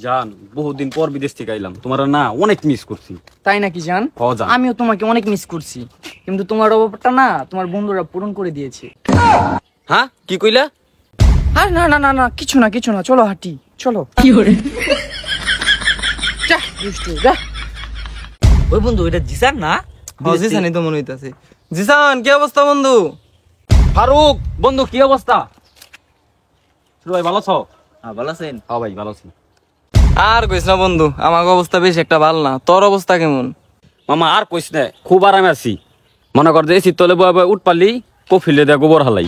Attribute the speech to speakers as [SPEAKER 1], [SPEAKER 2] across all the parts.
[SPEAKER 1] জান বহুদিন পর বিদেশ থেকে আইলাম, তোমার না অনেক মিস করছি।
[SPEAKER 2] তাই নাকি জান? আমিও তোমাকে অনেক মিস করছি, কিন্তু তোমার অভাবটা না তোমার বন্ধুরা পূরণ করে দিয়েছে।
[SPEAKER 1] হ্যাঁ কি কইলা?
[SPEAKER 2] আরে না না না না, কিছু না কিছু না, চলো হাঁটি চলো। কি করে যা দুষ্টু যা।
[SPEAKER 3] ওই বন্ধু এটা জিসান না?
[SPEAKER 4] জিসানই তো মনে হইতাছে। জিসান কি অবস্থা বন্ধু?
[SPEAKER 1] ফারুক বন্ধু কি অবস্থা? ভাই ভালো আছো?
[SPEAKER 3] হ্যাঁ ভালো আছেন?
[SPEAKER 1] হ্যাঁ ভাই ভালো আছি।
[SPEAKER 4] আর কইস না বন্ধু, আমার অবস্থা বেশ একটা ভালো না। তোর অবস্থা কেমন?
[SPEAKER 1] মামা আর কইস না, খুব আরামে আছি। মনে কর যে এসি তলে বয়ে উঠ পারলি কফিলে দেয়া গোবর হালাই।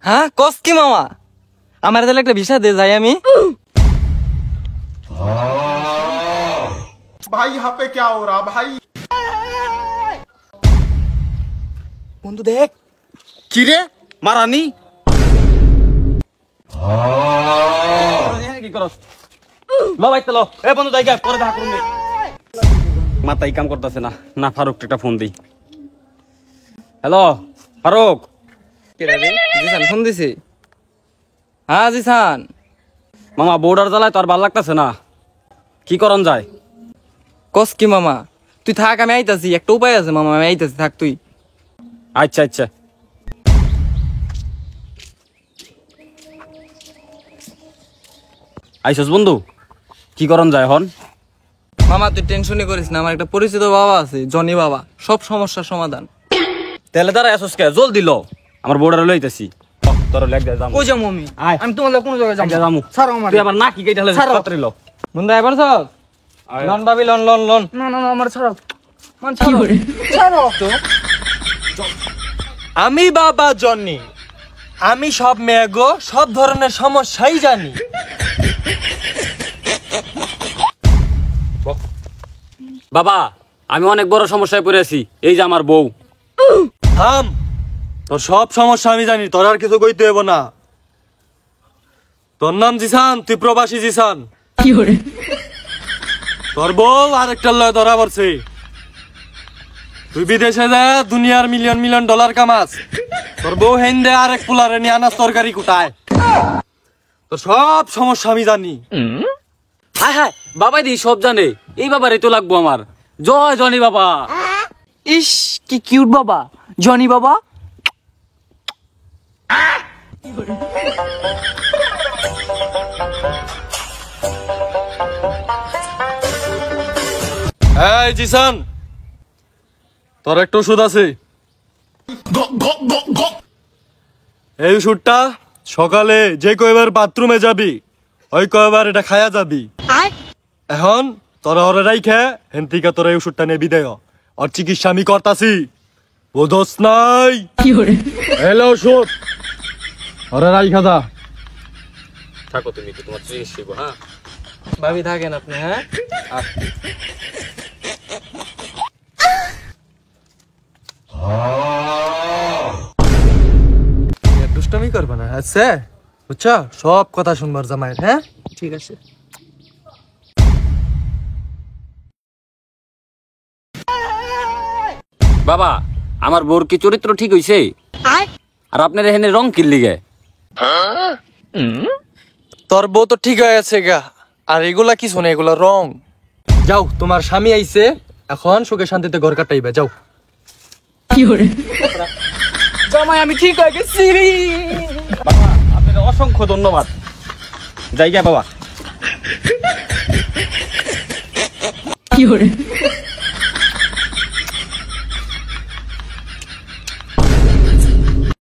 [SPEAKER 4] হ্যাঁ কস কি মামা? আমার তাহলে একটা ভিসা দে, যাই আমি।
[SPEAKER 5] भाई यहाँ पे क्या हो रहा भाई?
[SPEAKER 4] বন্ধু দেখ
[SPEAKER 1] কি রে মারানি? কি করস? লো ভাই লো, এ বন্ধু যাই গা, পরে দেখা করুন। মাথায় কাম করতেছে না। না ফারুক একটা ফোন দিই। হ্যালো ফারুক।
[SPEAKER 4] জিসান ফোন দিছি। হ্যাঁ জিসান।
[SPEAKER 1] মামা বর্ডার জ্বালায় তো আর ভাল লাগতেছে না, কি করন যায়?
[SPEAKER 4] কস কি মামা? তুই থাক, আমি আইতাছি। একটা উপায় আছে মামা, আমি আইতাছি, থাক তুই।
[SPEAKER 1] আচ্ছা আচ্ছা। আইসস বন্ধু, কি করন যায় হন?
[SPEAKER 4] মামা তুই টেনশনই করিস না, আমার একটা পরিচিত বাবা আছে, জনি বাবা, সব সমস্যার সমাধান।
[SPEAKER 1] তেলে দ্বারা আসস কে? জল দিল আমার বর্ডারে লইতেছি। তোর লেগ দে যাম।
[SPEAKER 2] কই যাবো আমি?
[SPEAKER 1] আয়।
[SPEAKER 2] আমি তোমার কোনো জায়গায় যাবো না।
[SPEAKER 1] যামু।
[SPEAKER 2] ছাড়ো আমার।
[SPEAKER 1] তুই আবার না কি কেটে হলে
[SPEAKER 2] ছাড়ো।
[SPEAKER 1] পাত্রিল।
[SPEAKER 4] বন্ধু এবার সব লন ভাবি, লন লন লন।
[SPEAKER 2] না না না, আমার ছাড়ো মান, ছাড়ো ছাড়ো তো।
[SPEAKER 6] আমি বাবা জনি, আমি সব মেয়েগো সব ধরনের সমস্যাই জানি।
[SPEAKER 1] বাবা আমি অনেক বড় সমস্যায় পড়ে আছি, এই যে আমার বউ।
[SPEAKER 6] থাম, তোর সব সমস্যা আমি জানি, তোর আর কিছু কইতে হইব না। তোর নাম জিসান, তুই প্রবাসী জিসান।
[SPEAKER 2] কি করে?
[SPEAKER 6] তোর বউ আরেকটা লয় ধরা পড়ছে। তুই বিদেশে যা দুনিয়ার মিলিয়ন মিলিয়ন ডলার কামাস, তোর বউ হেন্দে আরেক পুলারে নিয়ে আনাস তরকারি কুটায়। তোর সব সমস্যা আমি জানি।
[SPEAKER 1] হায় হায়, বাবাই দি সব জানে, এই বাবারে তো লাগবো আমার। জয় জনি বাবা।
[SPEAKER 2] ইস কি কিউট বাবা, জনি বাবা।
[SPEAKER 6] এই জিসান, তোর একটা ওষুধ আছে। এই ওষুধটা সকালে যে কয়বার বাথরুমে যাবি ওই কয়বার এটা খায়া যাবি। এখন তোরা ওরে রাইখে হেন্তিকা তোর এই ওষুধটা নেবি দেয়, আর চিকিৎসা আমি করতাছি, বুঝস নাই? এলো ওষুধ, ওরে রাইখা যা।
[SPEAKER 1] থাকো তুমি, তো তোমার চিকিৎসা। হ্যাঁ
[SPEAKER 4] ভাবি থাকেন আপনি। হ্যাঁ
[SPEAKER 6] দুষ্টামি করবে না, আচ্ছা বুঝছো? সব কথা শুনবার জামাইয়ের। হ্যাঁ
[SPEAKER 2] ঠিক আছে।
[SPEAKER 1] বাবা আমার বউর কি চরিত্র ঠিক হইছে? আর আপনার এখানে রং কিনলি গে?
[SPEAKER 6] তোর বউ তো ঠিক হয়ে আছে গা, আর এগুলা কি শোনে, এগুলা রং। যাও, তোমার স্বামী আইছে, এখন সুখে শান্তিতে ঘর কাটাইবে, যাও।
[SPEAKER 2] কি করে? জামাই আমি ঠিক হয়ে গেছি।
[SPEAKER 1] বাবা আপনাকে অসংখ্য ধন্যবাদ। যাই গে বাবা।
[SPEAKER 2] কি করে?